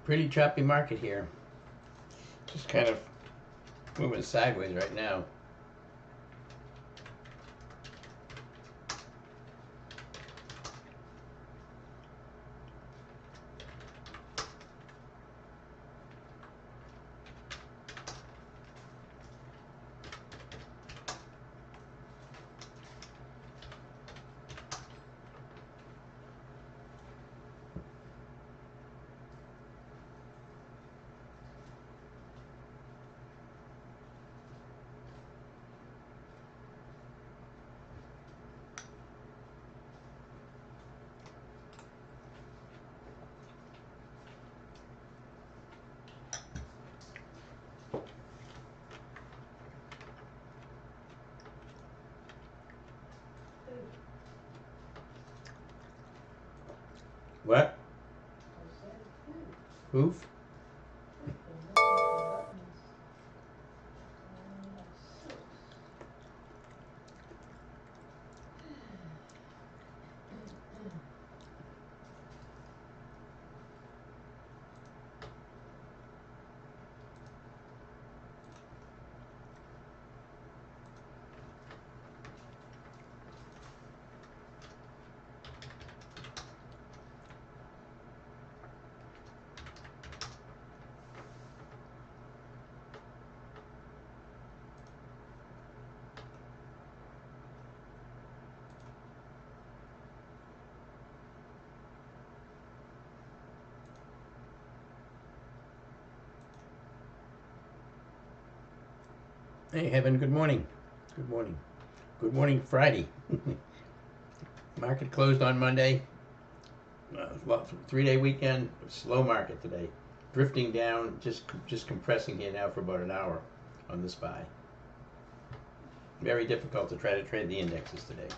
Pretty choppy market here. Just kind of moving sideways right now. What? Hoof? Hey, Heaven, good morning. Good morning. Good morning, Friday. Market closed on Monday. Well, 3-day weekend, slow market today. Drifting down, just compressing here now for about an hour on this buy. Very difficult to try to trade the indexes today.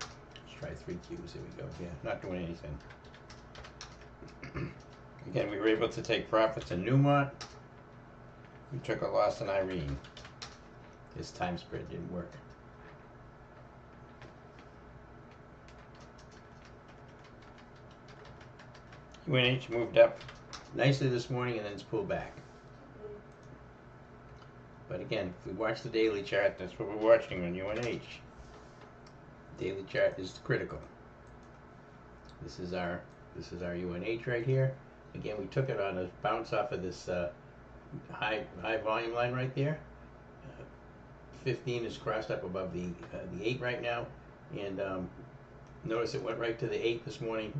Let's try 3 Qs. Here we go. Yeah, not doing anything. Again, we were able to take profits in Newmont. We took a loss in Irene. This time spread didn't work. UNH moved up nicely this morning and then it's pulled back. But again, if we watch the daily chart, that's what we're watching on UNH. Daily chart is critical. This is our UNH right here. Again, we took it on a bounce off of this high volume line right there. 15 is crossed up above the 8 right now, and notice it went right to the 8 this morning.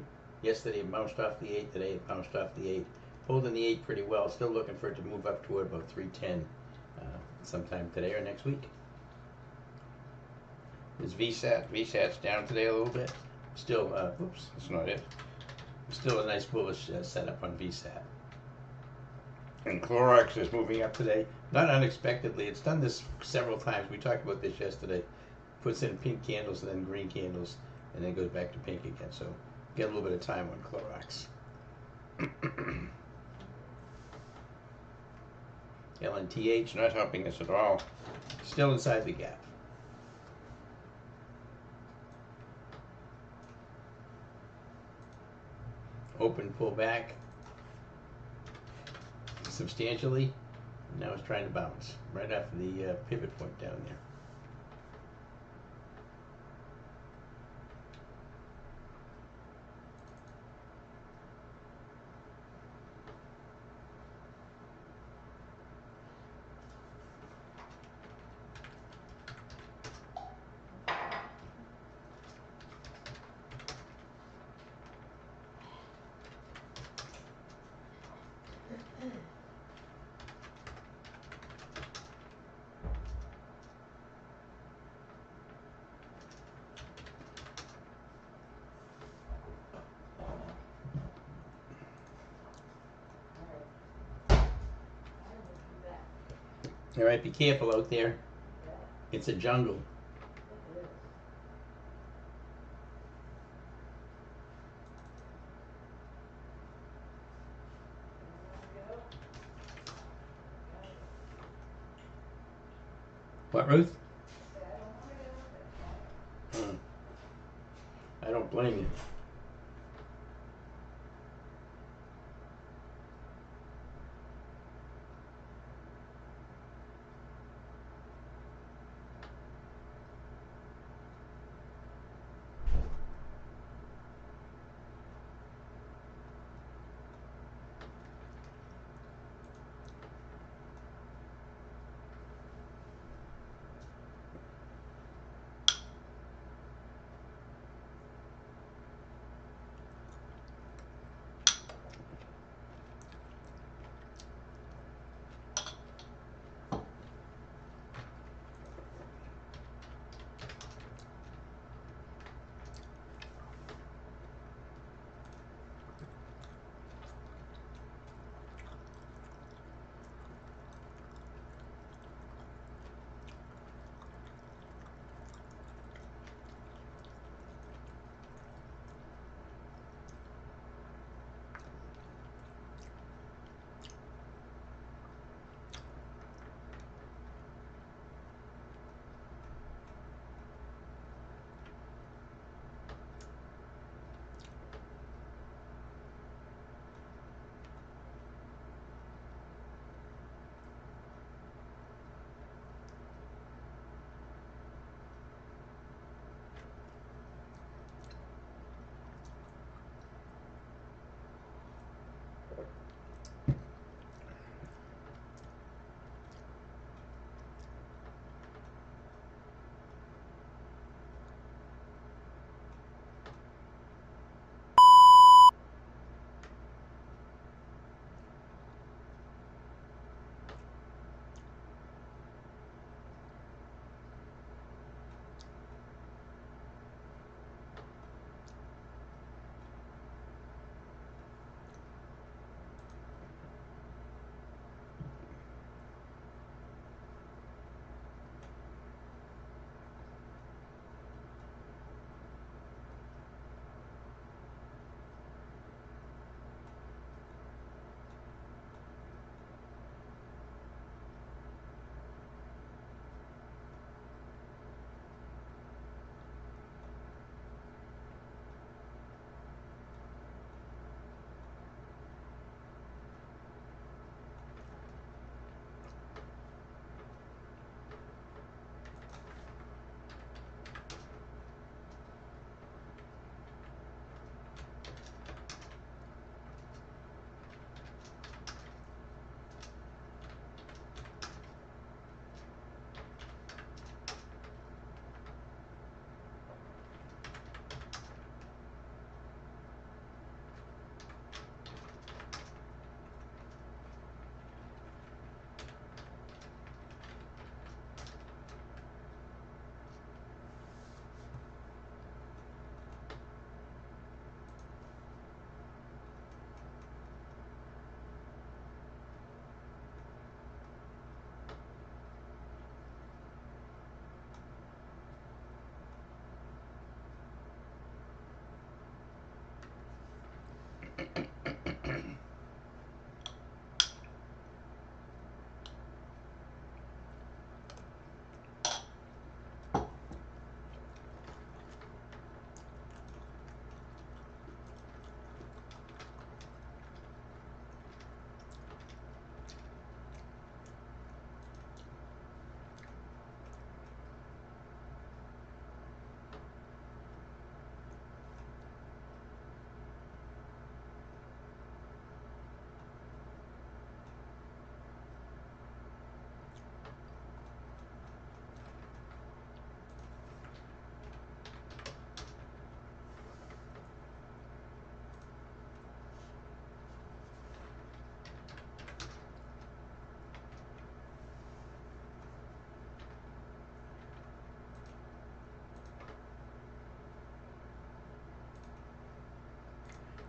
Yesterday it bounced off the 8. Today it bounced off the 8. Holding the 8 pretty well. Still looking for it to move up toward about 310 sometime today or next week. There's VSAT. VSAT's down today a little bit. Still, oops, that's not it. Still a nice bullish setup on VSAT. And Clorox is moving up today, not unexpectedly. It's done this several times. We talked about this yesterday. Puts in pink candles and then green candles, and then goes back to pink again. So get a little bit of time on Clorox. LNTH not helping us at all. Still inside the gap. Open, pull back substantially. Now it's trying to bounce right after the pivot point down there. All right, be careful out there. It's a jungle. What, Ruth? I don't blame you.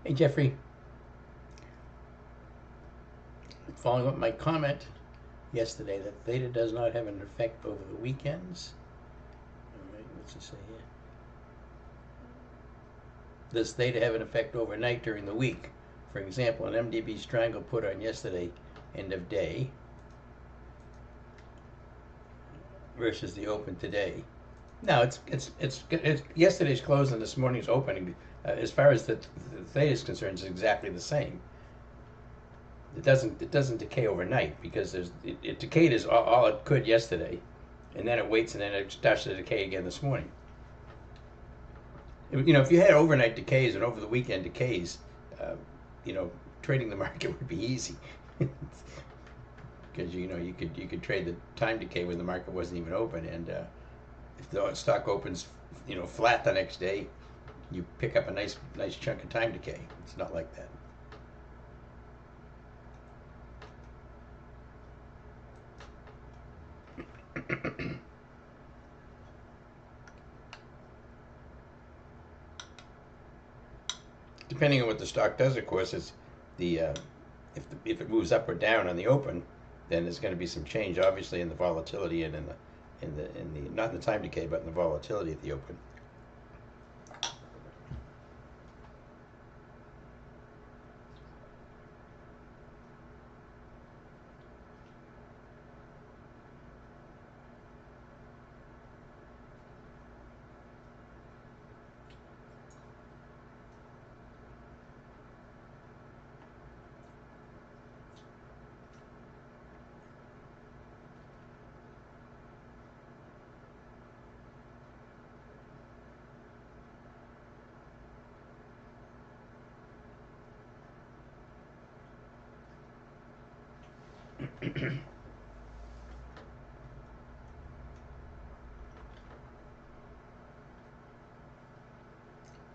Hey, Jeffrey, following up my comment yesterday that theta does not have an effect over the weekends. All right, what's it say here? Does theta have an effect overnight during the week? For example, an MDB strangle put on yesterday, end of day, versus the open today. No, it's yesterday's close and this morning's opening. As far as the theta is concerned, it's exactly the same. It doesn't decay overnight because it decayed as all it could yesterday, and then it waits and then it starts to decay again this morning. You know, if you had overnight decays and over the weekend decays, you know, trading the market would be easy because you know you could trade the time decay when the market wasn't even open, and if the stock opens, you know, flat the next day, you pick up a nice chunk of time decay. It's not like that. Depending on what the stock does, of course, it's the if it moves up or down on the open, then there's going to be some change, obviously, in the volatility and in the not in the time decay, but in the volatility at the open.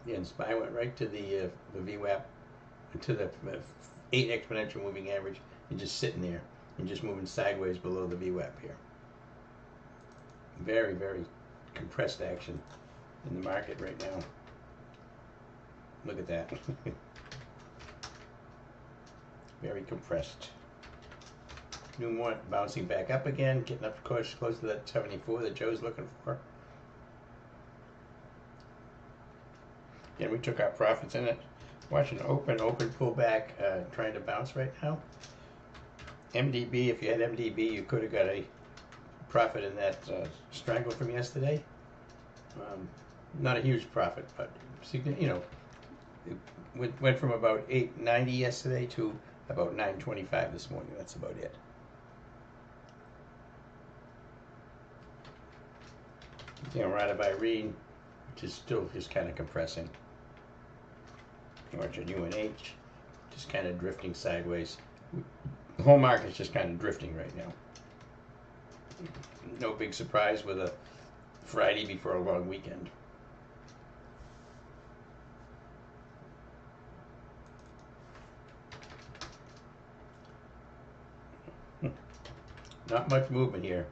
Yeah, and SPY went right to the VWAP, to the 8 exponential moving average, and just sitting there and just moving sideways below the VWAP here. Very, very compressed action in the market right now. Look at that. Very compressed. Newmont bouncing back up again, getting up close to that 74 that Joe's looking for. Again, we took our profits in it. Watching open pullback, trying to bounce right now. MDB, if you had MDB, you could have got a profit in that strangle from yesterday. Not a huge profit, but you know, it went from about 890 yesterday to about 925 this morning. That's about it. You know, right by Reed, which is still just kind of compressing. Watch on UNH, just kind of drifting sideways. The whole market's just kind of drifting right now. No big surprise with a Friday before a long weekend. Not much movement here.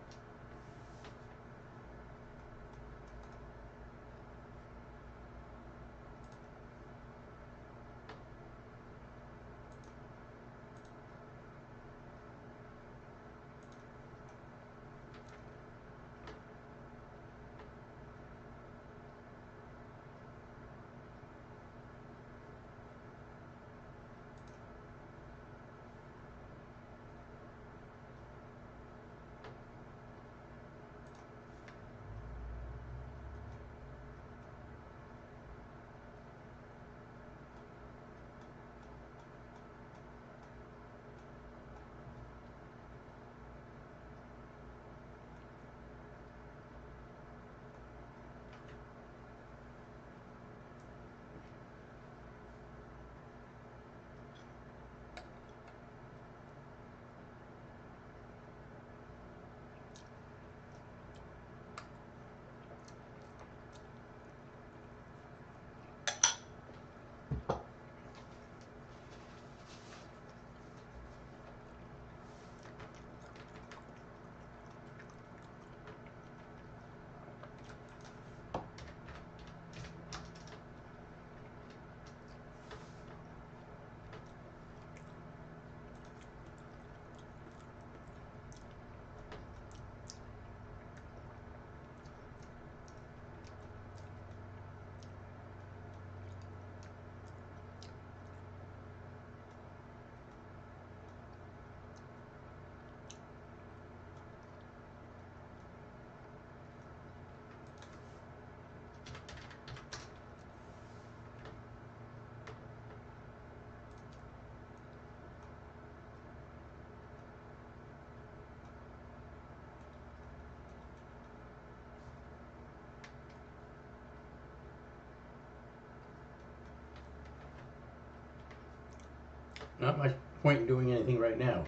Not much point in doing anything right now.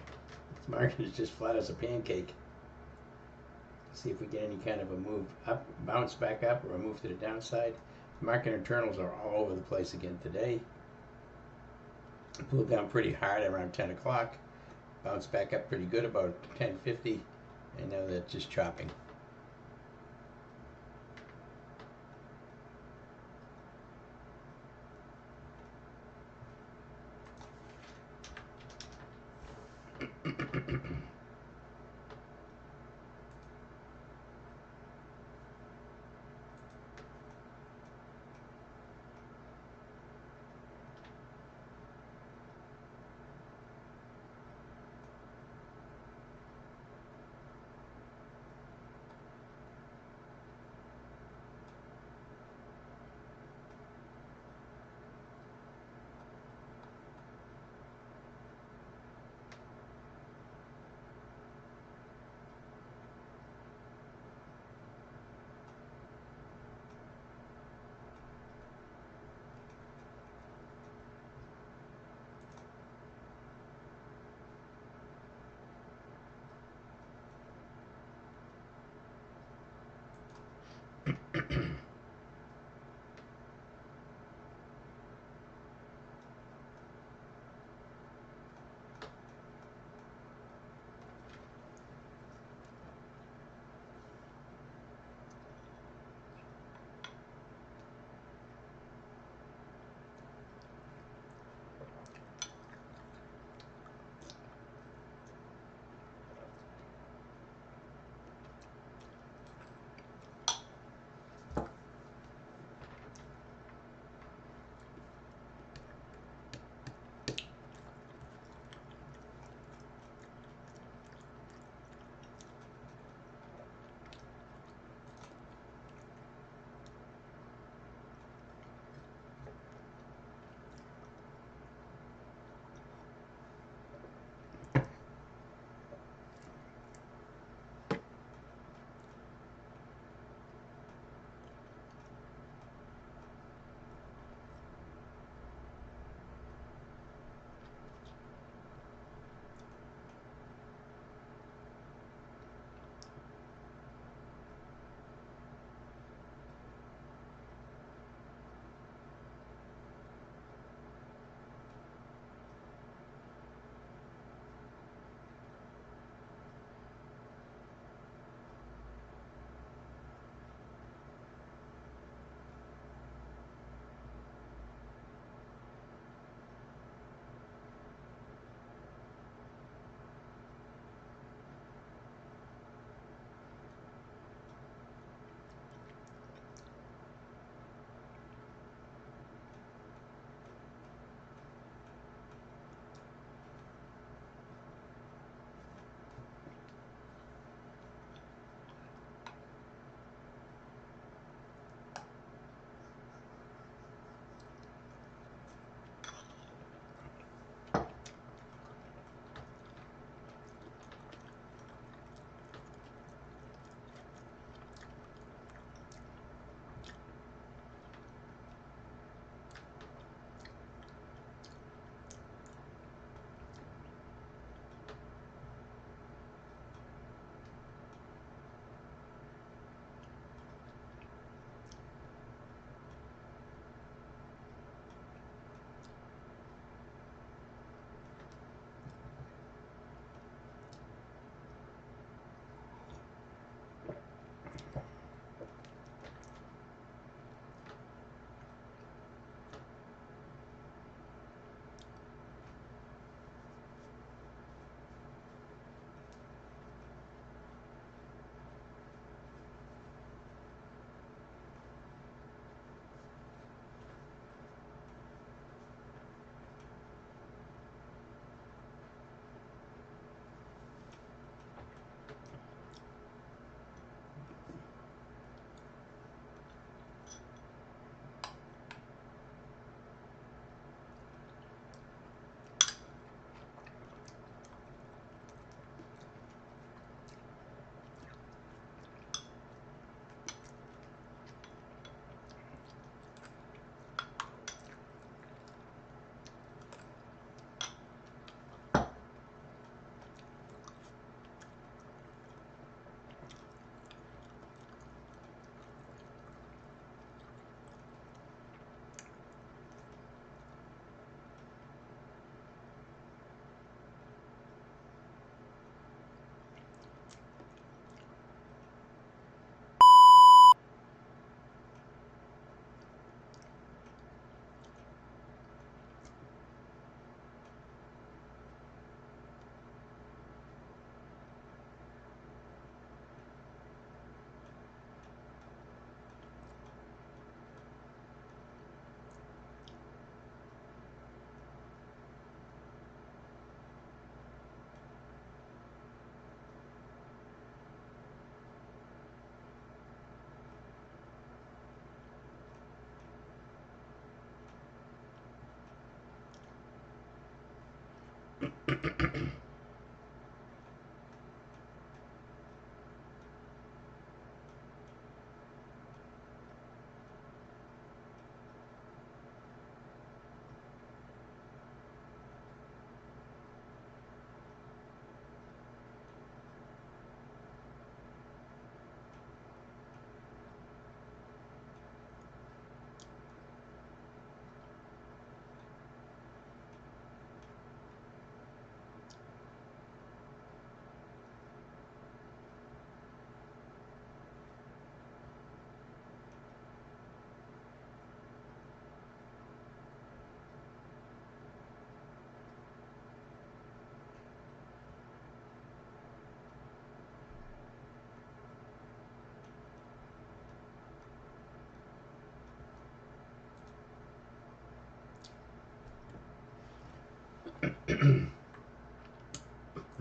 This market is just flat as a pancake. See if we get any kind of a move up, bounce back up, or a move to the downside. Market internals are all over the place again today. Pulled down pretty hard around 10 o'clock. Bounced back up pretty good about 10:50, and now they're just chopping.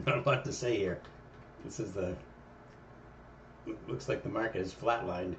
Not a lot to say here. This is the, looks like the market is flatlined.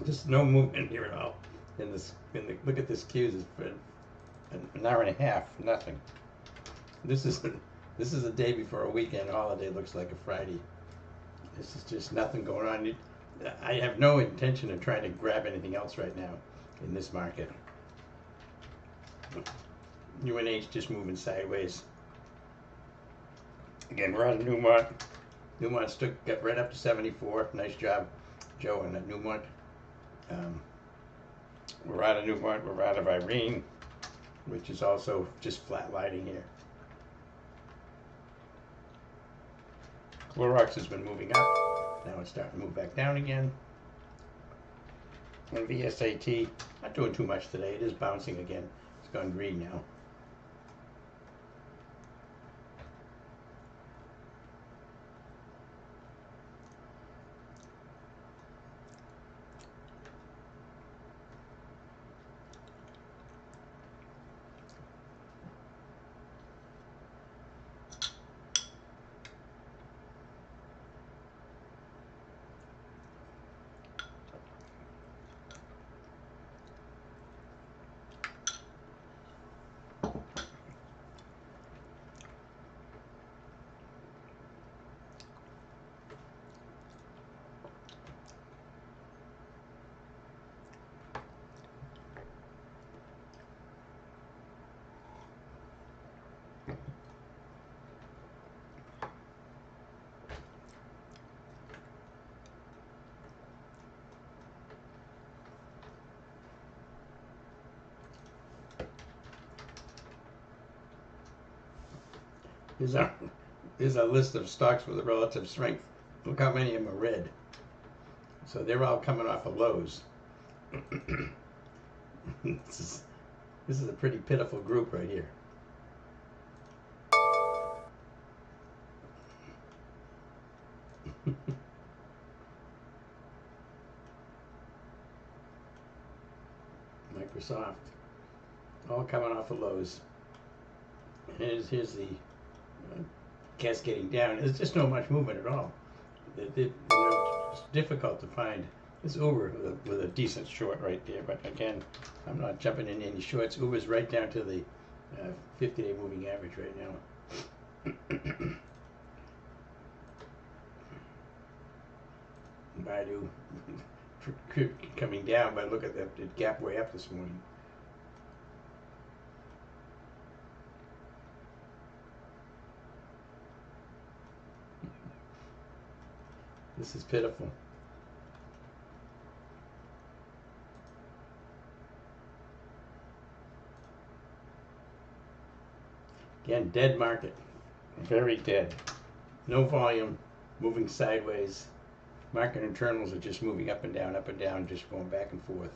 Just no movement here at all. Look at this queues. It's been an hour and a half, nothing. This is the day before a weekend holiday. Looks like a Friday. This is just nothing going on. I have no intention of trying to grab anything else right now in this market. UNH just moving sideways. Again, we're out of Newmont. Newmont got right up to 74. Nice job, Joe, and Newmont. We're out of Newmont. We're out of Irene, which is also just flatlining here. Clorox has been moving up. Now it's starting to move back down again. And VSAT, not doing too much today. It is bouncing again. It's gone green now. Here's our list of stocks with a relative strength. Look how many of them are red. So they're all coming off of lows. This is a pretty pitiful group right here. Microsoft, all coming off of lows. Here's the cascading down. There's just not much movement at all. It's difficult to find. This Uber with a decent short right there, but again, I'm not jumping in any shorts. Uber's right down to the 50-day moving average right now. Baidu coming down, but look at that, it gap way up this morning. This is pitiful. Again, dead market. Very dead. No volume, moving sideways. Market internals are just moving up and down, just going back and forth.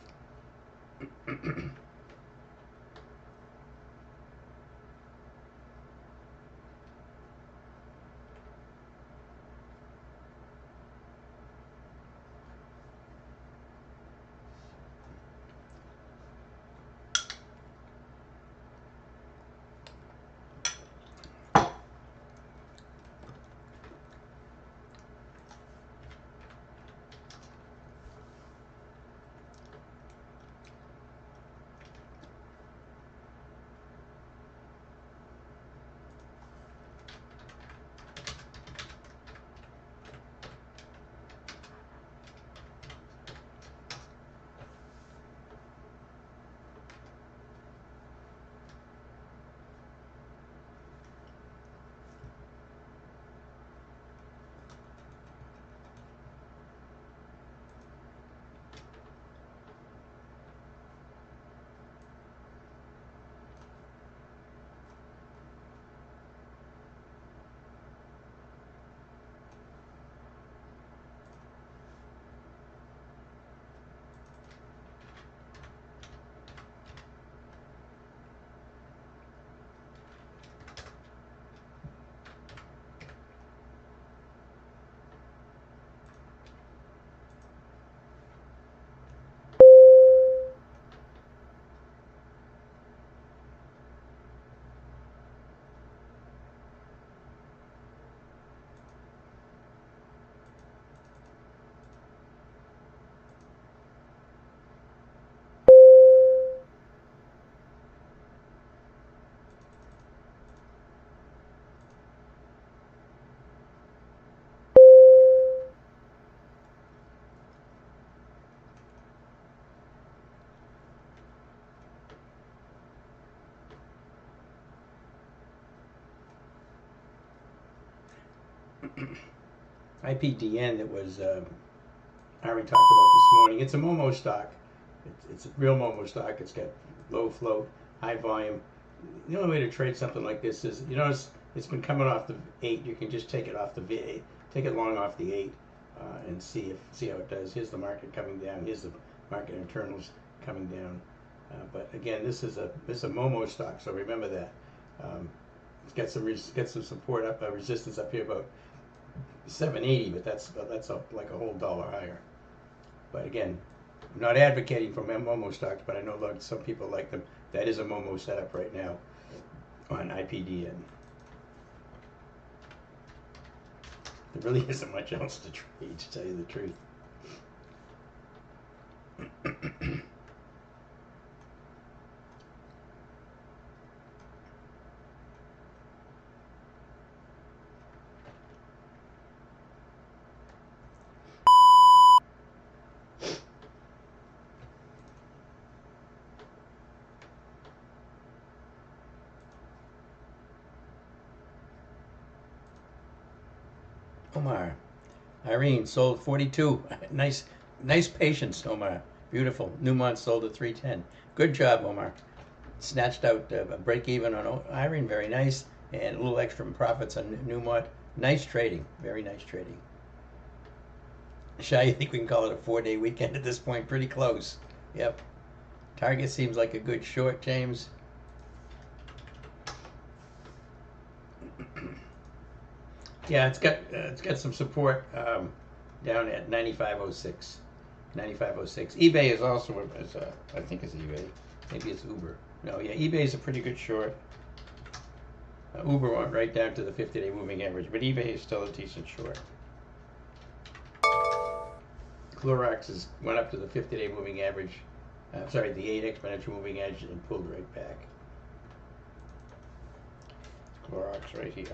IPDN that was I already talked about this morning. It's a Momo stock. It's a real Momo stock. It's got low float, high volume. The only way to trade something like this is, you notice it's been coming off the 8. You can just take it off the V8, take it long off the 8, and see how it does. Here's the market coming down. Here's the market internals coming down. But again, this is a Momo stock, so remember that. It's got some support up, resistance up here about 780, but that's up like a whole dollar higher. But again, I'm not advocating for Momo stocks, but I know some people like them. That is a Momo setup right now on IPDN. There really isn't much else to trade, to tell you the truth. Omar. Irene sold 42. Nice patience, Omar. Beautiful. Newmont sold at 310. Good job, Omar. Snatched out a break even on Irene. Very nice. And a little extra profits on Newmont. Nice trading. Very nice trading. Shai, you think we can call it a 4-day weekend at this point? Pretty close. Yep. Target seems like a good short, James. Yeah, it's got some support down at 95.06. 95.06. eBay is also I think it's eBay. Maybe it's Uber. No, yeah, eBay is a pretty good short. Uber went right down to the 50-day moving average, but eBay is still a decent short. Clorox went up to the 50-day moving average. Sorry, the 8 exponential moving average and pulled right back. Clorox right here.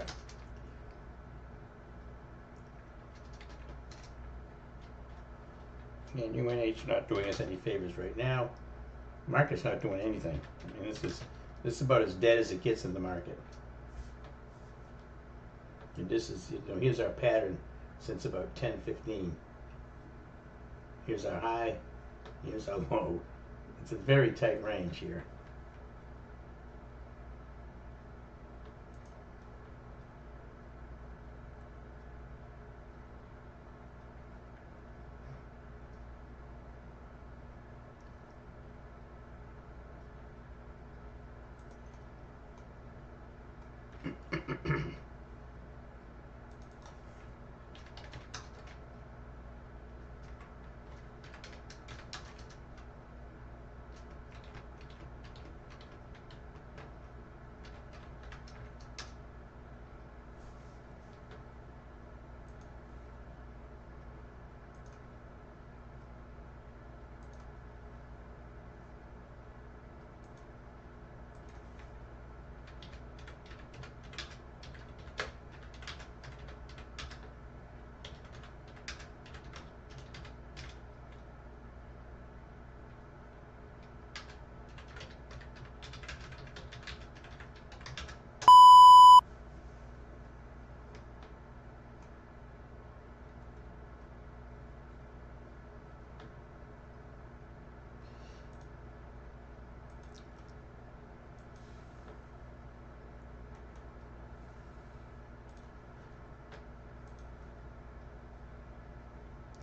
And UNH not doing us any favors right now. Market's not doing anything. I mean, this is about as dead as it gets in the market. And this is, here's our pattern since about 10:15. Here's our high. Here's our low. It's a very tight range here.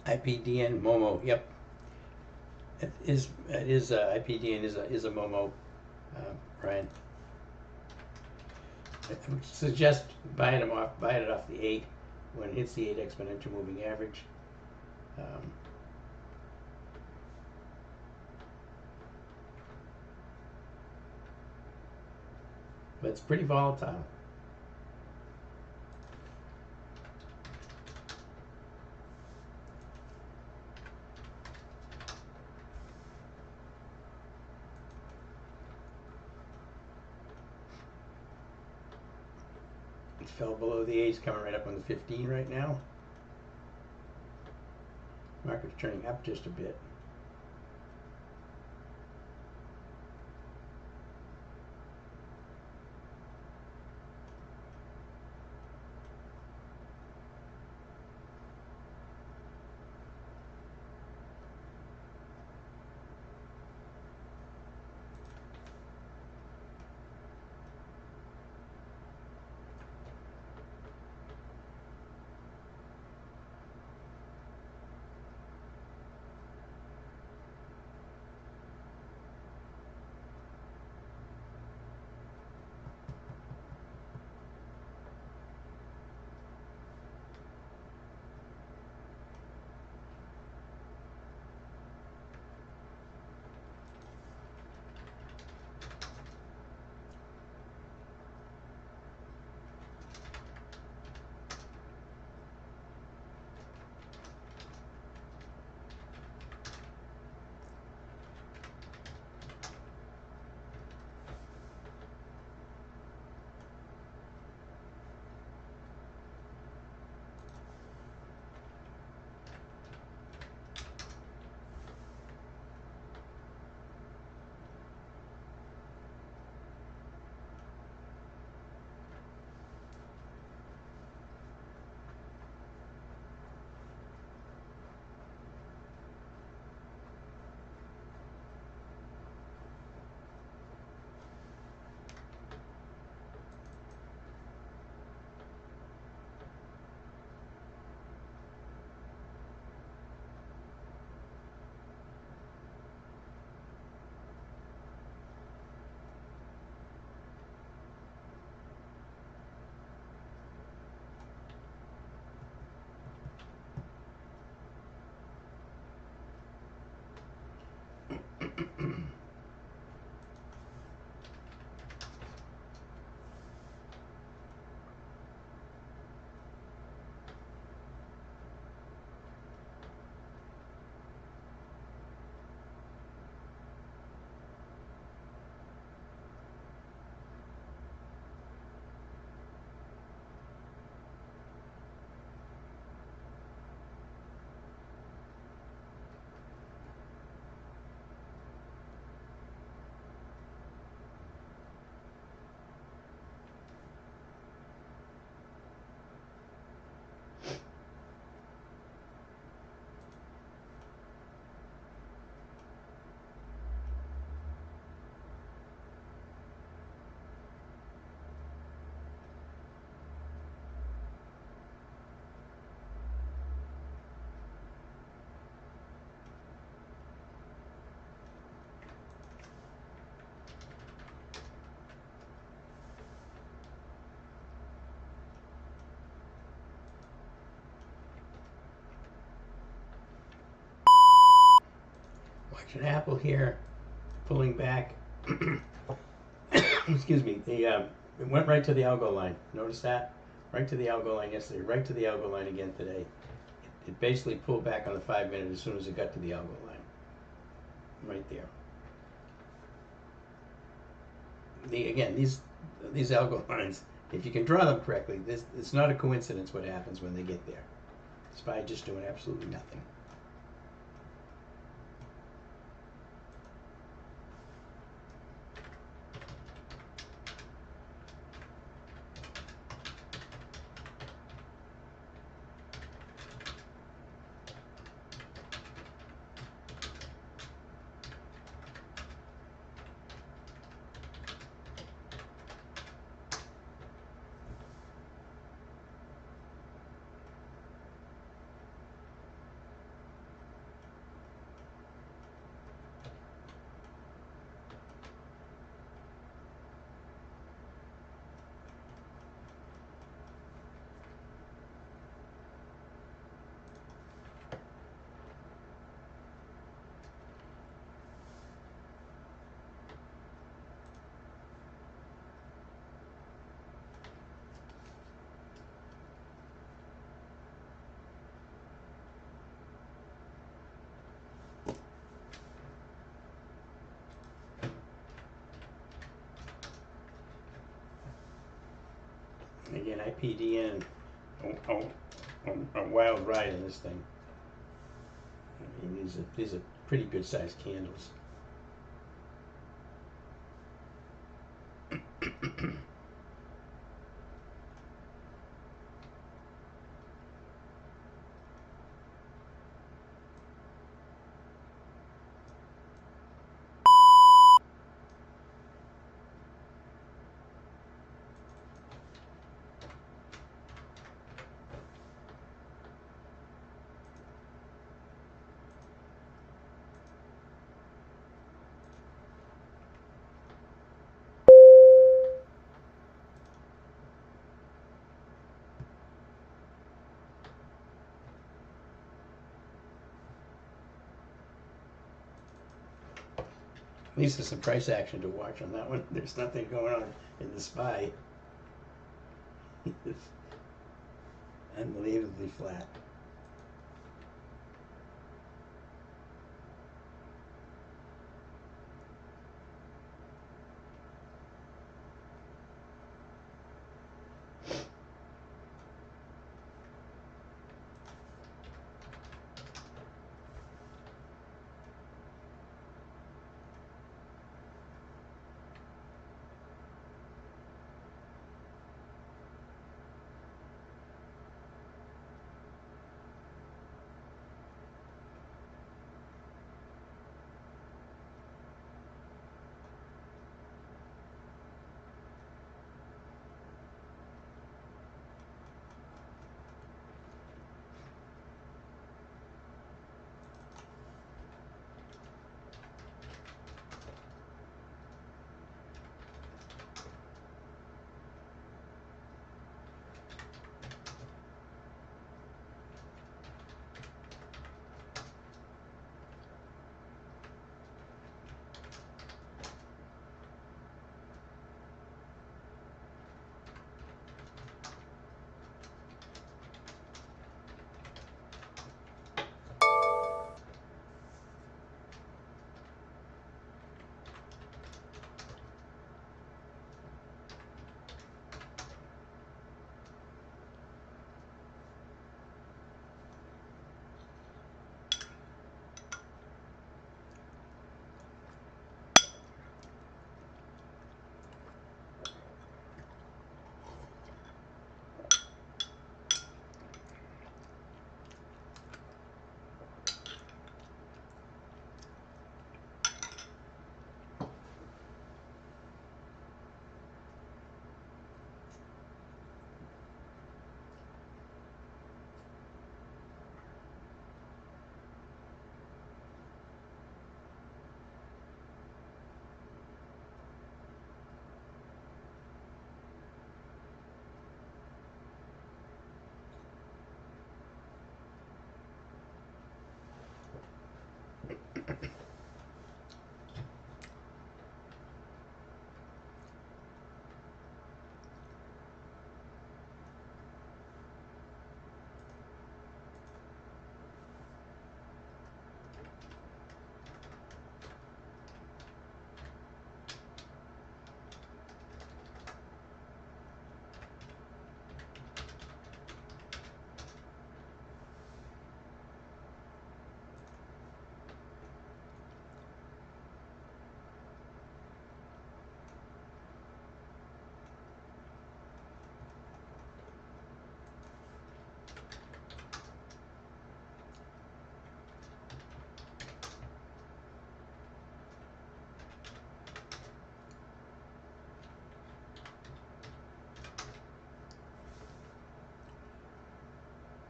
IPDN Momo. Yep. IPDN is a Momo, Brian. I would suggest buying it off the 8 when it hits the 8 exponential moving average. But it's pretty volatile. It fell below the 8, coming right up on the 15 right now. Market's turning up just a bit. an apple here, pulling back. Excuse me. It went right to the algo line. Notice that? Right to the algo line yesterday. Right to the algo line again today. It basically pulled back on the 5-minute as soon as it got to the algo line. Right there. Again, these algo lines, if you can draw them correctly, it's not a coincidence what happens when they get there. It's by just doing absolutely nothing. Again, I PD in a wild ride in this thing. I mean, these are pretty good sized candles. At least there's some price action to watch on that one. There's nothing going on in the SPY. It's unbelievably flat.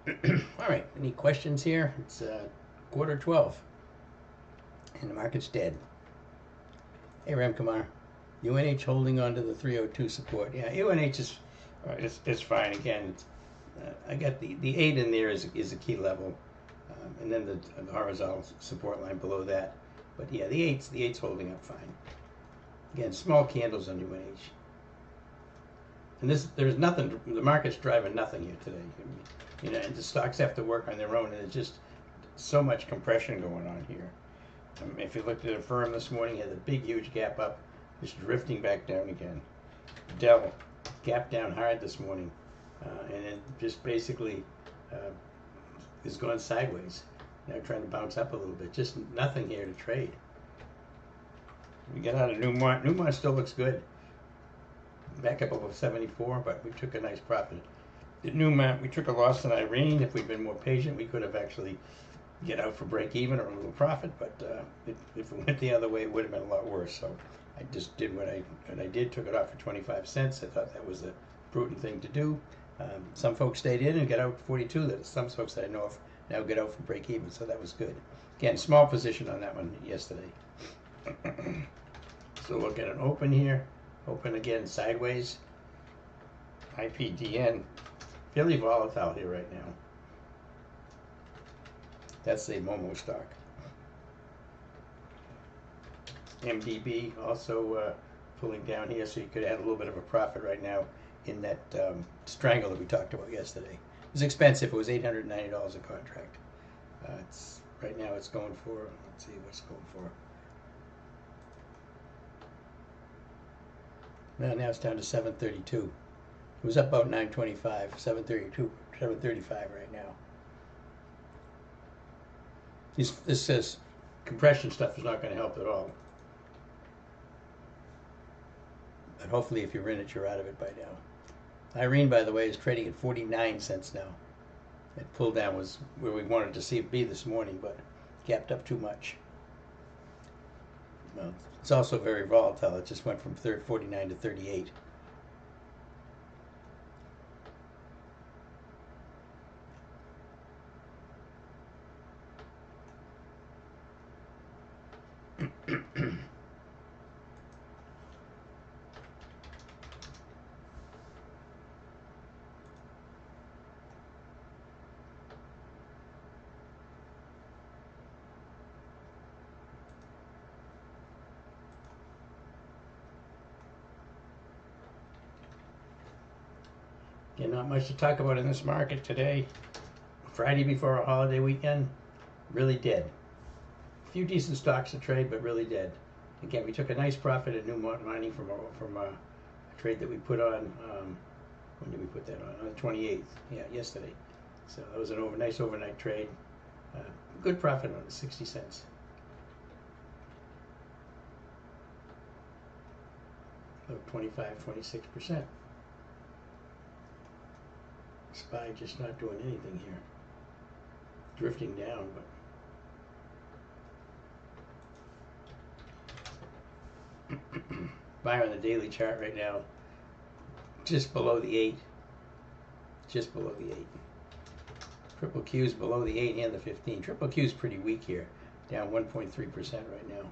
All right, any questions here? It's 11:45, and the market's dead. Hey, Ramkumar, UNH holding on to the 302 support. Yeah, UNH is it's fine. Again, I got the 8 in there is a key level, and then the horizontal support line below that. But yeah, the eight's holding up fine. Again, small candles on UNH. And there's nothing. The market's driving nothing here today. You know, and the stocks have to work on their own, and there's just so much compression going on here. If you looked at a firm this morning, had a big, huge gap up, just drifting back down again. Dell gap down hard this morning, and then just basically is going sideways. Now trying to bounce up a little bit. Just nothing here to trade. We get out of Newmont. Newmont still looks good. Back up above 74, but we took a nice profit. At Newmont, we took a loss in Irene. If we'd been more patient, we could have actually get out for break even or a little profit. But if it went the other way, it would have been a lot worse. So I just did what I did. Took it off for 25 cents. I thought that was a prudent thing to do. Some folks stayed in and got out 42. That some folks that I know of now get out for break even. So that was good. Again, small position on that one yesterday. So look at an open here. Open again sideways. IPDN, fairly volatile here right now. That's a Momo stock. MDB also pulling down here, so you could add a little bit of a profit right now in that strangle that we talked about yesterday. It was expensive. It was $890 a contract. It's right now it's going for, let's see what's going for. Now it's down to 732. It was up about 925, 732, 735 right now. This says compression stuff is not going to help at all. But hopefully if you're in it, you're out of it by now. Irene, by the way, is trading at 49 cents now. That pull down was where we wanted to see it be this morning, but gapped up too much. Well, it's also very volatile. It just went from 49 to 38. Again, not much to talk about in this market today. Friday before a holiday weekend, really dead. A few decent stocks to trade, but really dead. Again, we took a nice profit at Newmont Mining from a trade that we put on. When did we put that on? On the 28th. Yeah, yesterday. So that was a nice overnight trade. Good profit on it, 60 cents. About 25-26%. SPY just not doing anything here. Drifting down, but buy on the daily chart right now, just below the 8. Just below the 8. Triple Q's below the 8 and the 15. Triple Q's pretty weak here, down 1.3% right now.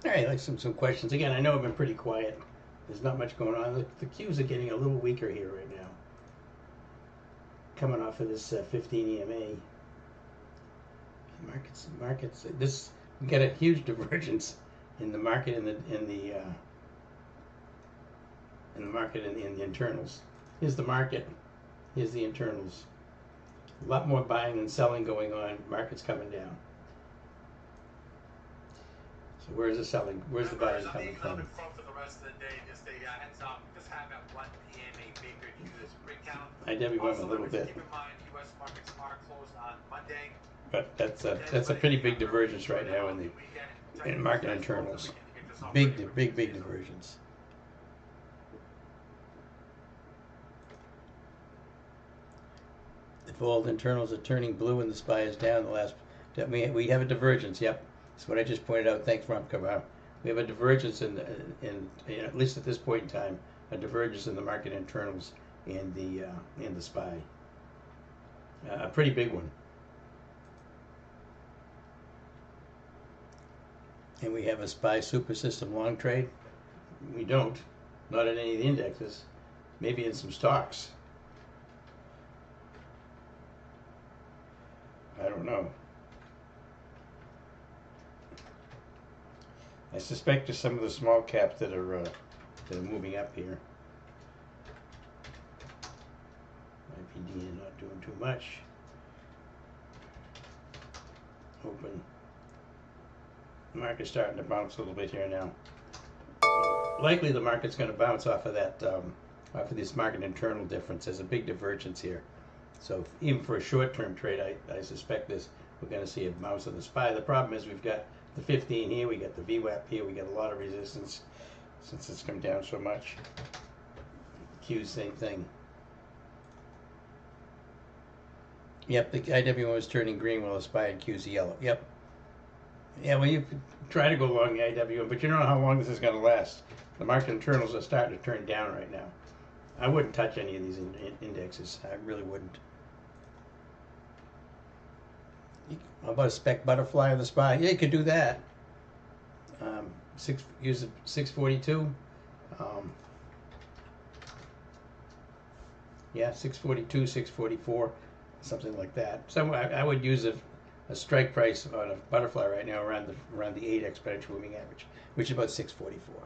All right, like some questions. Again, I know I've been pretty quiet. There's not much going on. The cues are getting a little weaker here right now. Coming off of this 15 EMA. Markets. This we got a huge divergence in the market in the market in the internals. Here's the market. Here's the internals. A lot more buying than selling going on. Market's coming down. So where's the selling? Where's the buying coming from? For the rest of the day, just a heads up. Just have at 1 p.m. a bigger US rig count. IWM a little bit. Keep in mind, U.S. markets are closed on Monday. But that's a pretty big divergence right now in the market internals. Big divergence. If all internals are turning blue and the SPY is down, we have a divergence. Yep, that's what I just pointed out. Thanks, Ron Kavar. We have a divergence in at least at this point in time, a divergence in the market internals and the SPY. A pretty big one. And we have a SPY super system long trade. We don't, not in any of the indexes. Maybe in some stocks. I don't know. I suspect there's some of the small caps that are moving up here. IPD not doing too much. Open. The market's starting to bounce a little bit here now. Likely the market's going to bounce off of that, off of this market internal difference. There's a big divergence here. So even for a short-term trade, I suspect we're going to see a bounce of the SPY. The problem is we've got the 15 here, we got the VWAP here, we got a lot of resistance since it's come down so much. Q's same thing. Yep, the IWM is turning green while the SPY and Q's yellow. Yep. Yeah, well, you could try to go long the IWM, but you don't know how long this is going to last. The market internals are starting to turn down right now. I wouldn't touch any of these indexes. I really wouldn't. How about a spec butterfly of the SPY? Yeah, you could do that. Use a 642. Yeah, 642, 644, something like that. So I would use a strike price on a butterfly right now around the 8 exponential moving average, which is about 644.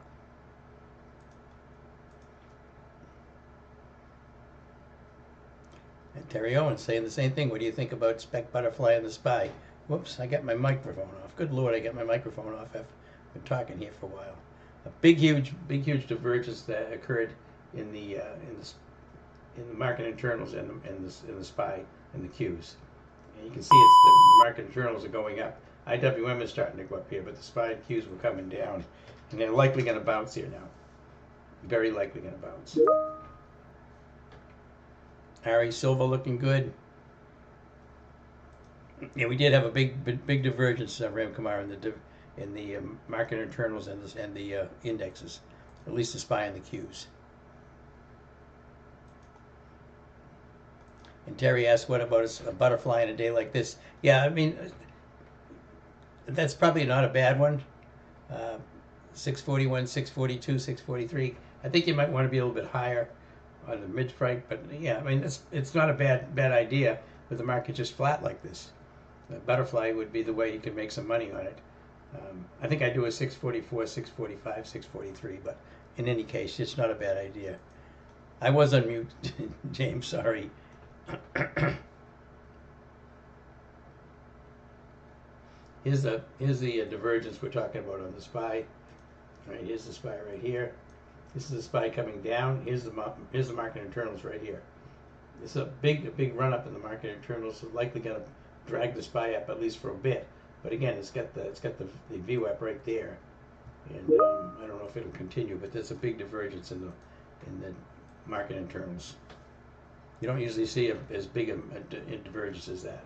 Terry Owens saying the same thing. What do you think about Spec Butterfly and the Spy? Whoops, I got my microphone off. Good Lord, I got my microphone off. I've been talking here for a while. A big, huge divergence that occurred in the market internals and the Spy and the Qs. And you can see the market internals are going up. IWM is starting to go up here, but the SPY and Qs were coming down, and they're likely going to bounce here now. Very likely going to bounce. RE Silver looking good. Yeah, we did have a big divergence, Ram Kumar, in the market internals and the indexes, at least the SPY and the Qs. And Terry asked, what about a butterfly in a day like this? Yeah, I mean, that's probably not a bad one. 641, 642, 643. I think you might want to be a little bit higher on the mid-price, but yeah, I mean, it's not a bad idea with the market just flat like this. The butterfly would be the way you could make some money on it. I think I do a 644, 645, 643, but in any case, it's not a bad idea. I was on mute, James, sorry. Here's the divergence we're talking about on the SPY. All right, here's the SPY right here. This is the SPY coming down. Here's the market internals right here. It's a big run up in the market internals. So likely going to drag the SPY up at least for a bit. But again, it's got the VWAP right there, and I don't know if it'll continue. But there's a big divergence in the market internals. You don't usually see as big a divergence as that.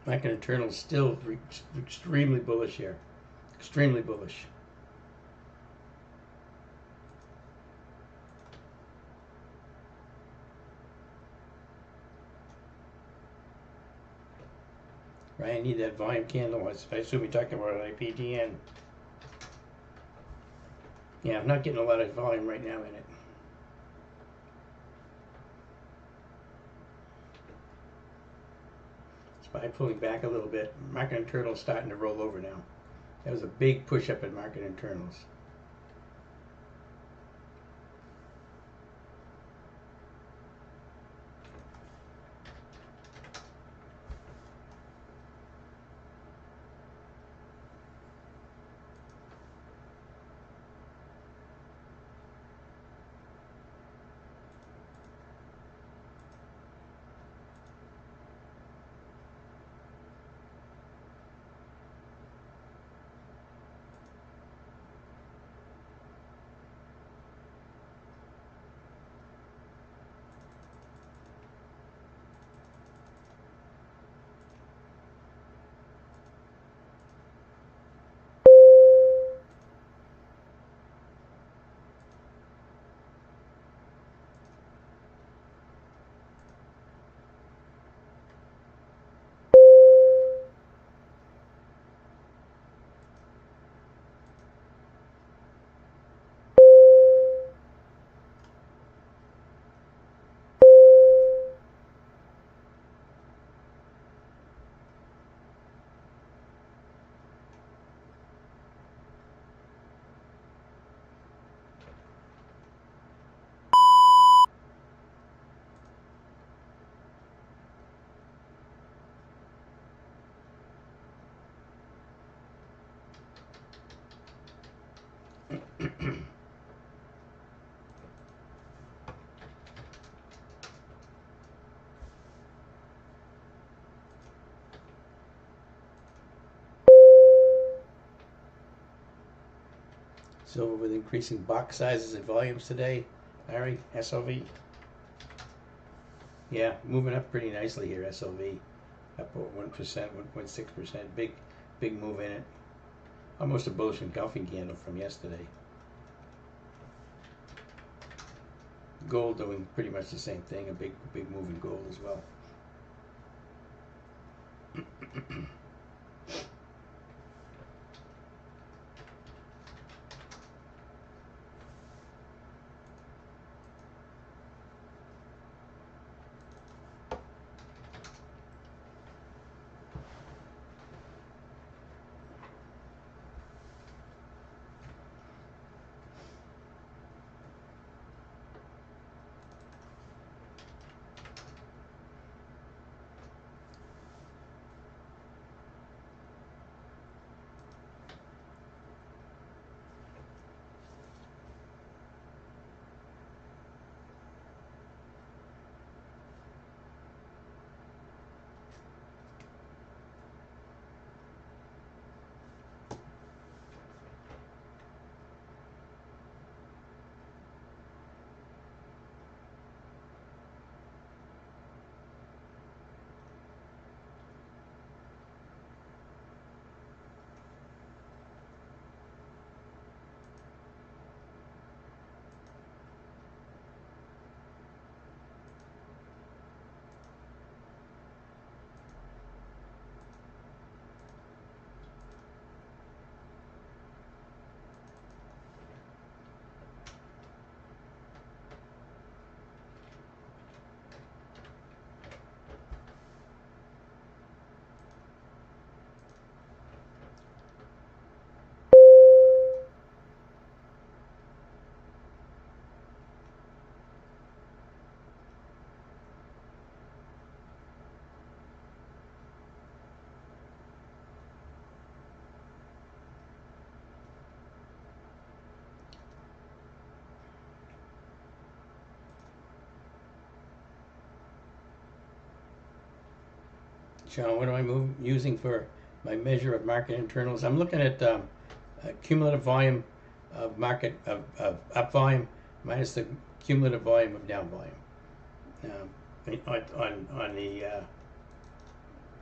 Market internals still extremely bullish here. Extremely bullish. Right, I need that volume candle. I assume you're talking about an IPTN. Yeah, I'm not getting a lot of volume right now in it. SPY pulling back a little bit. Market internals starting to roll over now. That was a big push up in market internals. Silver with increasing box sizes and volumes today. Larry, SLV. Yeah, moving up pretty nicely here, SLV. Up over 1%, 1.6%. Big move in it. Almost a bullish engulfing candle from yesterday. Gold doing pretty much the same thing. A big move in gold as well. Sean, what am I using for my measure of market internals? I'm looking at cumulative volume of market of up volume minus the cumulative volume of down volume. On the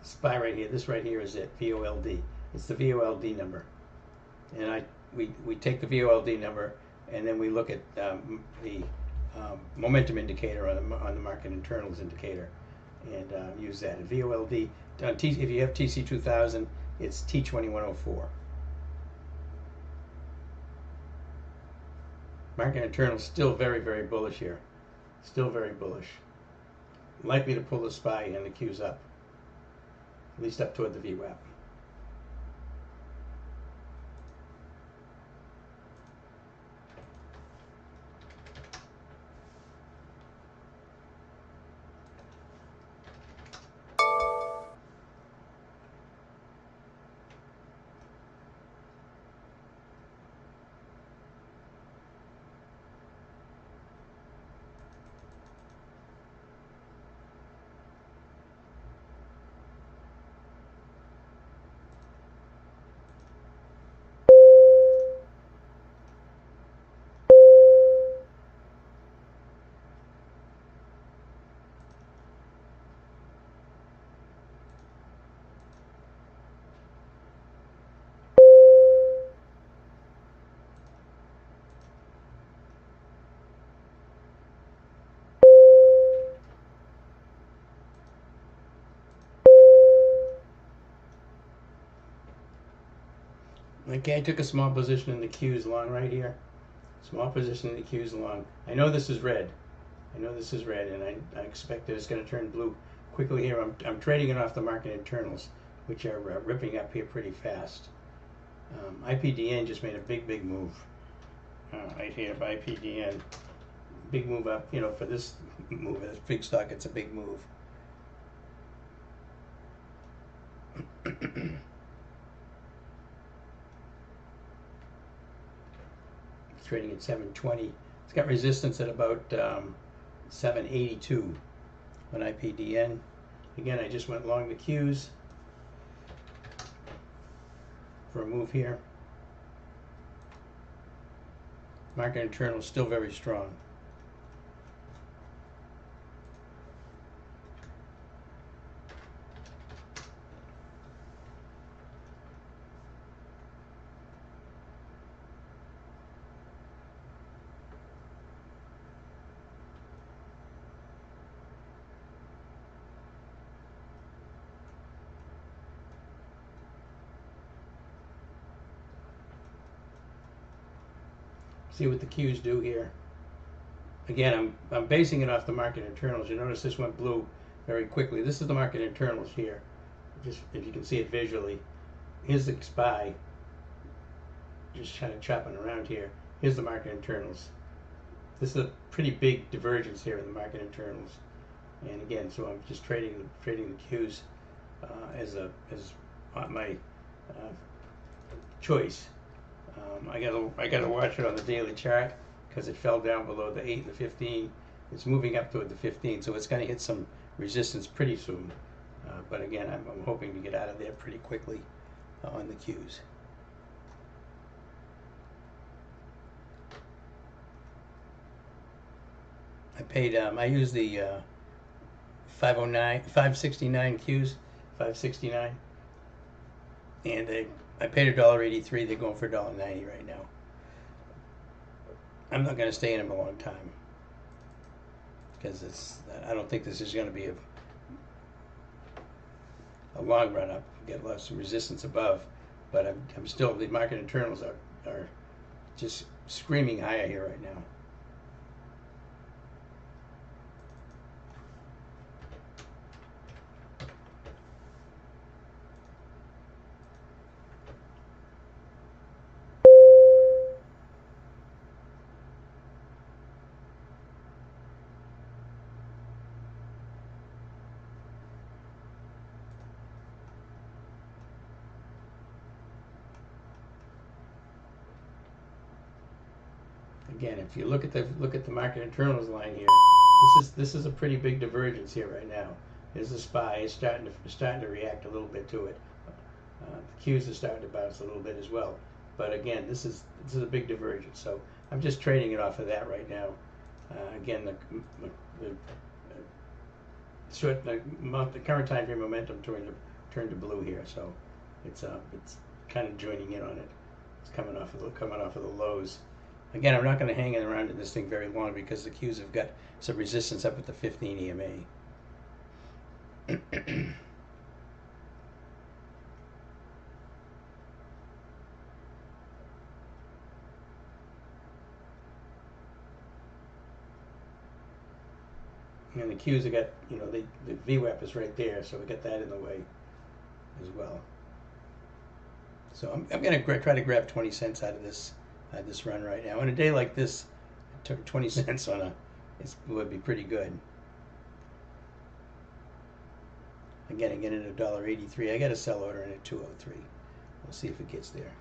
SPY right here, this right here is it, VOLD. It's the VOLD number, and we take the VOLD number and then we look at the momentum indicator on the market internals indicator, and use that. And VOLD, if you have TC2000, it's T2104. Market internals still very bullish here. Still very bullish. Likely to pull the SPY and the Qs up. At least up toward the VWAP. Okay, I took a small position in the Qs long right here. Small position in the Qs long. I know this is red. And I expect that it's going to turn blue quickly here. I'm trading it off the market internals, which are ripping up here pretty fast. IPDN just made a big move. Right here, IPDN. Big move up, for this move, this big stock, it's a big move. Trading at 720. It's got resistance at about 782 on IPDN. Again, I just went long the Qs for a move here. Market internal is still very strong. See what the Qs do here. Again, I'm basing it off the market internals. You notice this went blue very quickly. This is the market internals here. Just if you can see it visually. Here's the SPY. Just kind of chopping around here. Here's the market internals. This is a pretty big divergence here in the market internals. And again, so I'm just trading the Qs as my choice. I gotta watch it on the daily chart because it fell down below the 8 and the 15. It's moving up toward the 15, so it's going to hit some resistance pretty soon. But again, I'm hoping to get out of there pretty quickly on the Qs. I used the 569 Qs, 569, and I paid $1.83. They're going for $1.90 right now. I'm not going to stay in them a long time because I don't think this is going to be a long run up. Get lots of resistance above, but I'm still, the market internals are just screaming higher here right now. Again, if you look at the market internals line here, this is a pretty big divergence here right now. Here's the SPY. It's starting to react a little bit to it. The Qs are starting to bounce a little bit as well. But again, this is a big divergence. So I'm just trading it off of that right now. Again, the current time frame momentum turned to blue here, so it's kind of joining in on it. It's coming off of the lows. Again, I'm not going to hang around in this thing very long because the Qs have got some resistance up at the 15 EMA. And the Qs have got, the VWAP is right there, so we got that in the way as well. So I'm going to try to grab 20 cents out of this run right now. On a day like this, 20 cents on it would be pretty good. Again, I get it at $1.83. I got a sell order in at 203. We'll see if it gets there.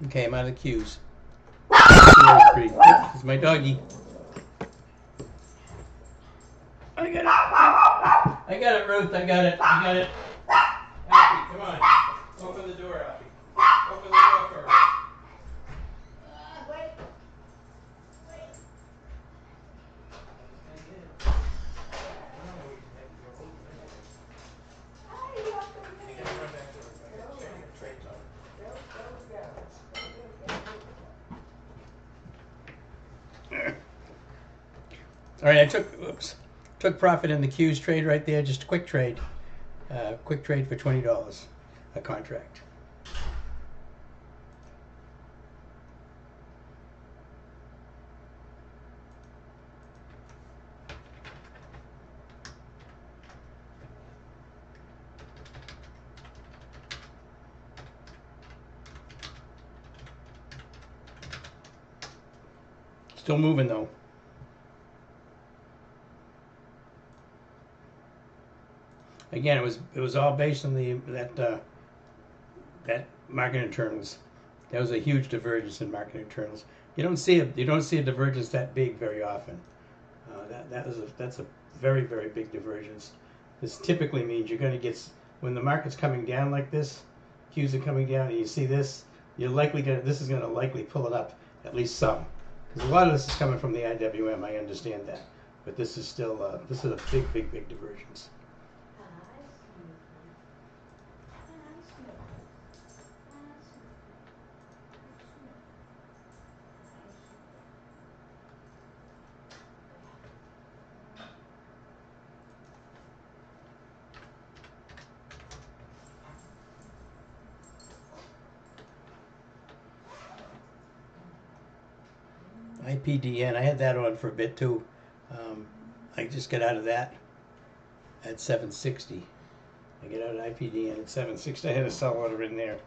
Okay, I'm out of the Qs. 203. This is my doggy. I got it, Ruth. I got it. Happy, come on. Open the door, Happy. Open the door for her. Wait. All right, I took profit in the Qs trade right there. Just a quick trade for $20 a contract. Still moving though. Again, it was all based on that market internals. That was a huge divergence in market internals. You don't see a divergence that big very often. That's a very, very big divergence. This typically means you're going to get, when the market's coming down like this, Qs are coming down, and you see this, this is going to likely pull it up at least some, because a lot of this is coming from the IWM. I understand that, but this is still this is a big, big, big divergence. IPDN, I had that on for a bit too. I just got out of that at 760. I get out of IPDN at 760. I had a sell order in there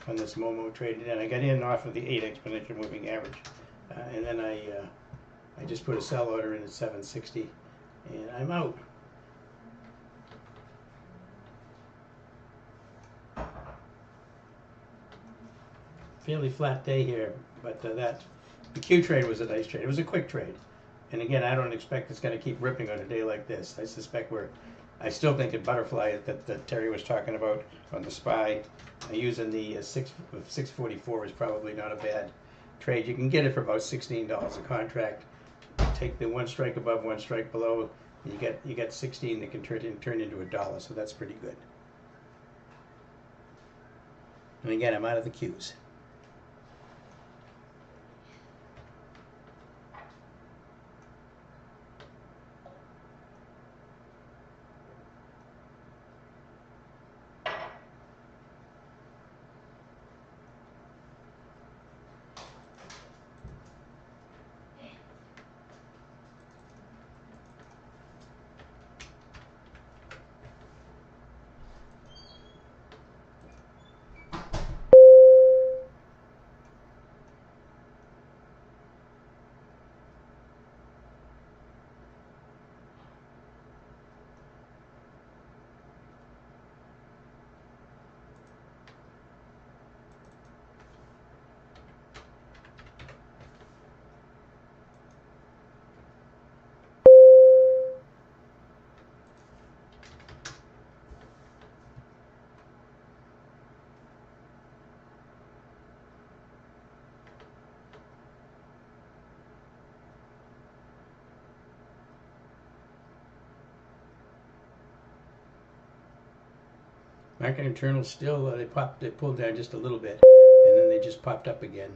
on this Momo traded in. I got in off of the 8 exponential moving average, and then I just put a sell order in at 760, and I'm out. Fairly flat day here, but the Q trade was a nice trade. It was a quick trade. And again, I don't expect it's going to keep ripping on a day like this. I suspect I still think a butterfly that Terry was talking about on the SPY, using the 644 is probably not a bad trade. You can get it for about $16 a contract. Take the one strike above, one strike below. You get 16 that can turn into $1, so that's pretty good. And again, I'm out of the Qs. Market internals still, they pulled down just a little bit, and then they just popped up again.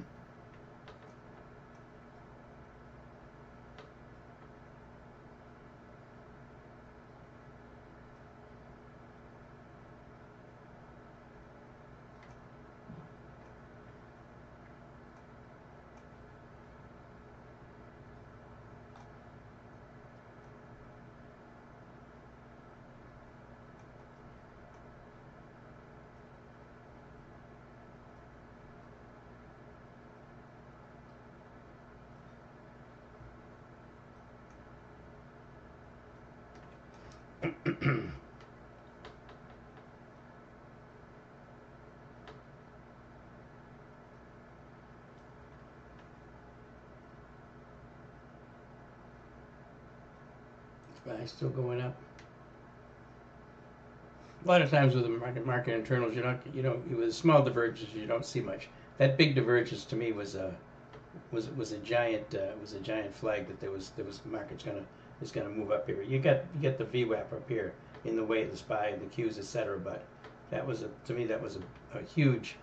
SPY still going up. A lot of times with the market internals, with small divergences, you don't see much. That big divergence to me was a giant flag that there was market's gonna move up here. You get the VWAP up here in the way of the SPY and the Qs, etc. But to me that was a huge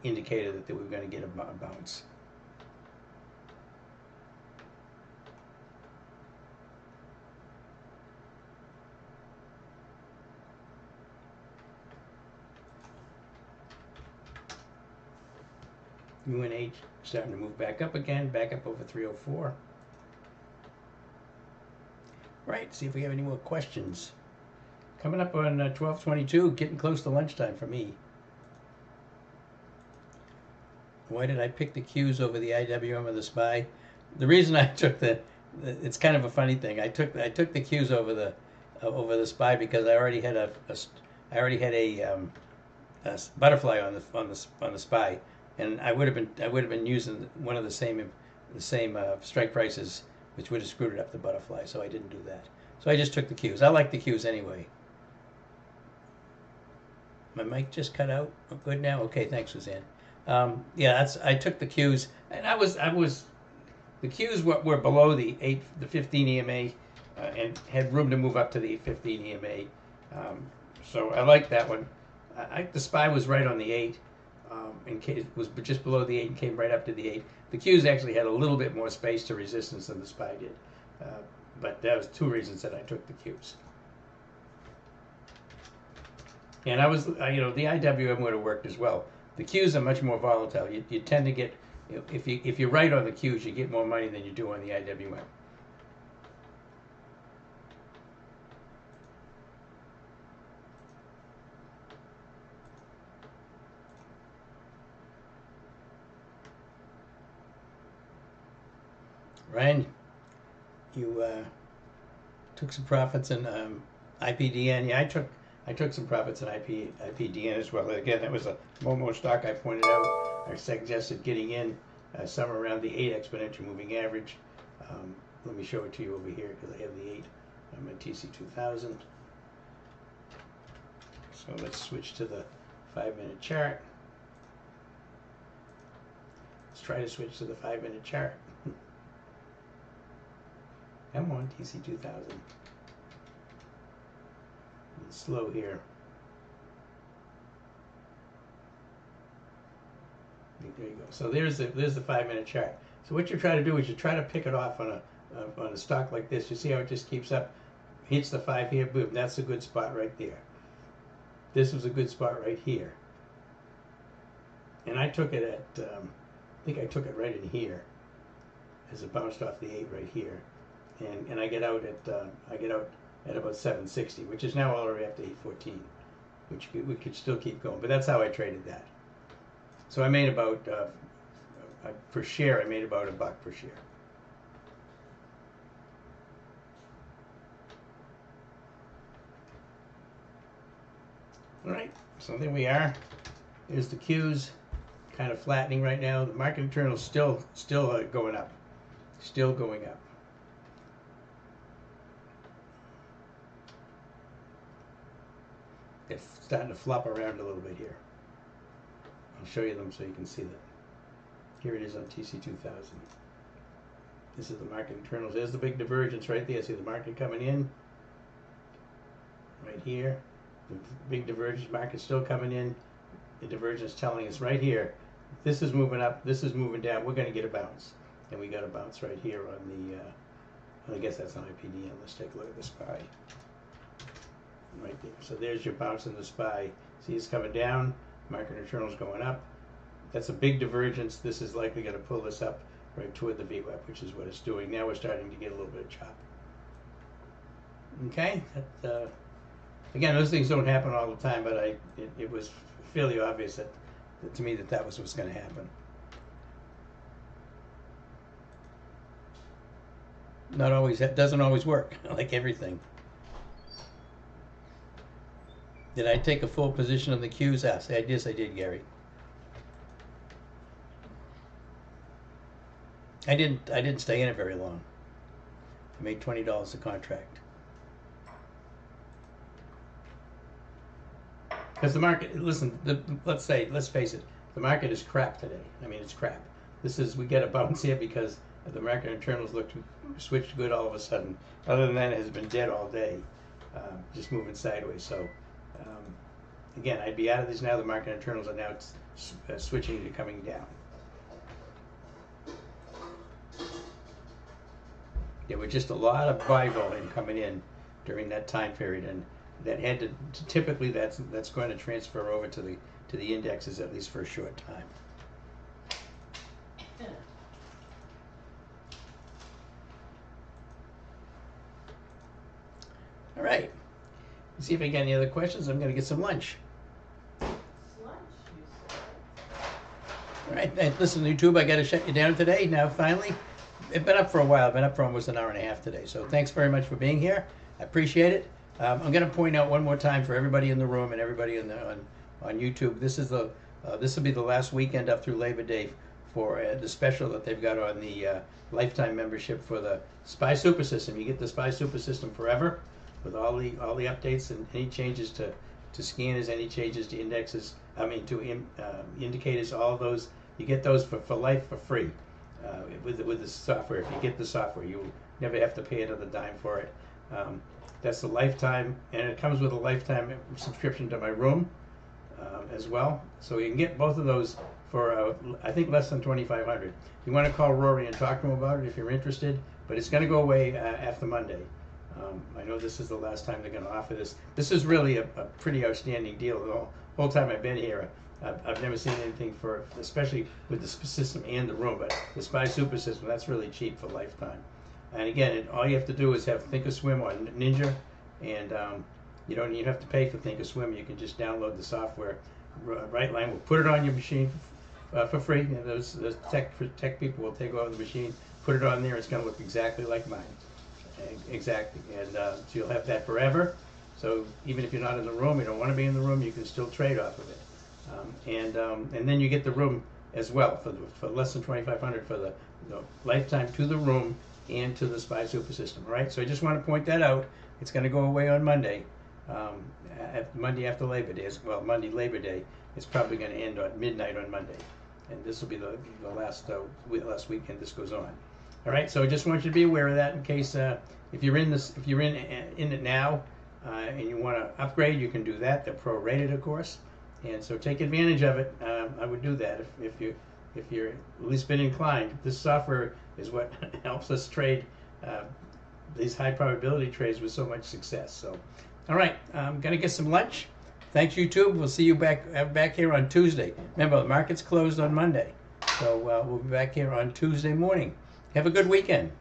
indicator that we were going to get a bounce. UNH starting to move back up again, back up over 304. Right, see if we have any more questions. Coming up on 12:22, getting close to lunchtime for me. Why did I pick the Qs over the IWM or the SPY? The reason I took it's kind of a funny thing. I took the Qs over the SPY because I already had a butterfly on the SPY and I would have been using one of the same strike prices, which would have screwed it up the butterfly. So I didn't do that. So I just took the Qs. I like the Qs anyway. My mic just cut out. Oh, good now. Okay, thanks, Suzanne. Yeah, I took the Qs, and I was the Qs were below the 15 EMA, and had room to move up to the 15 EMA. So I like that one. The SPY was right on the 8, and it was just below the 8 and came right up to the 8. The Qs actually had a little bit more space to resistance than the SPY did, but that was 2 reasons that I took the Qs. And I was, the IWM would have worked as well. The Qs are much more volatile. You tend to get, if you're right on the Qs, you get more money than you do on the IWM. Ryan, you took some profits in IPDN. Yeah, I took some profits in IPDN as well. Again, that was a Momo stock I pointed out. I suggested getting in somewhere around the 8 exponential moving average. Let me show it to you over here because I have the 8. I'm at TC2000. So let's switch to the 5-minute chart. Let's try to switch to the 5-minute chart. Come on, TC2000. It's slow here. There you go. So there's the 5-minute chart. So what you try to do is you try to pick it off on a stock like this. You see how it just keeps up, hits the 5 here, boom. That's a good spot right there. This was a good spot right here. And I took it at, I think I took it right in here, as it bounced off the 8 right here. And I get out at about 760, which is now all the way up to 814, which we could still keep going. But that's how I traded that. So I made about per share. I made about $1 per share. All right. So there we are. Here's the Qs, kind of flattening right now. The market internal still going up, still going up. It's starting to flop around a little bit here. I'll show you them so you can see that. Here it is on TC2000. This is the market internals. There's the big divergence right there. See the market coming in? Right here. The big divergence, market still coming in. The divergence telling us right here, this is moving up, this is moving down. We're going to get a bounce. And we got a bounce right here on the, I guess that's on IPDN. Let's take a look at the SPY. Right there. So there's your bounce in the SPY. See, it's coming down. Market internals going up. That's a big divergence. This is likely going to pull this up right toward the VWAP, which is what it's doing. Now we're starting to get a little bit of chop. Okay. Again, those things don't happen all the time, but it was fairly obvious that to me that was what's going to happen. Not always. That doesn't always work. Like everything. Did I take a full position on the Qs? Yes, I did, Gary. I didn't stay in it very long. I made $20 a contract. Because the market, listen, let's face it, the market is crap today. I mean, it's crap. We get a bounce here because the market internals switched good all of a sudden. Other than that, it has been dead all day, just moving sideways. So, again, I'd be out of these now. The market internals are now switching to coming down. There were just a lot of buy volume coming in during that time period, and that had to typically that's going to transfer over to the indexes, at least for a short time. All right. Let's see if I got any other questions. I'm going to get some lunch. All right. Hey, listen, YouTube, I got to shut you down today. Now, finally, I've been up for a while. I've been up for almost an hour and a half today. So thanks very much for being here. I appreciate it. I'm going to point out one more time for everybody in the room and everybody on YouTube. This is the This will be the last weekend up through Labor Day for the special that they've got on the lifetime membership for the SPY Super System. You get the SPY Super System forever with all the updates and any changes to scanners, any changes to indexes. I mean to indicators. All those you get those for life for free with the software. If you get the software, you never have to pay another dime for it. That's the lifetime, and it comes with a lifetime subscription to my room as well. So you can get both of those for I think less than $2,500. You want to call Rory and talk to him about it if you're interested, but it's going to go away after Monday. I know this is the last time they're going to offer this. This is really a pretty outstanding deal. The whole time I've been here, I've never seen anything for, especially with the system and the room, but the SPY Super System, that's really cheap for lifetime. And again, all you have to do is have Thinkorswim or Ninja, and you don't even have to pay for Thinkorswim. You can just download the software. Rightline will put it on your machine for free. And those tech people will take over the machine, put it on there. It's going to look exactly like mine. Exactly, and so you'll have that forever. So even if you're not in the room, you don't want to be in the room, you can still trade off of it. And then you get the room as well for less than $2,500 for the lifetime to the room and to the SPY Super System. All right, so I just want to point that out. It's going to go away on Monday, Monday after Labor Day. Well, Monday Labor Day. It's probably going to end at midnight on Monday, and this will be the last weekend this goes on. All right, so I just want you to be aware of that in case if you're in it now and you want to upgrade, you can do that. They're prorated, of course, and so take advantage of it. I would do that if you're at least been inclined. This software is what helps us trade these high probability trades with so much success. So, all right, I'm gonna get some lunch. Thanks, YouTube. We'll see you back here on Tuesday. Remember, the market's closed on Monday, so we'll be back here on Tuesday morning. Have a good weekend.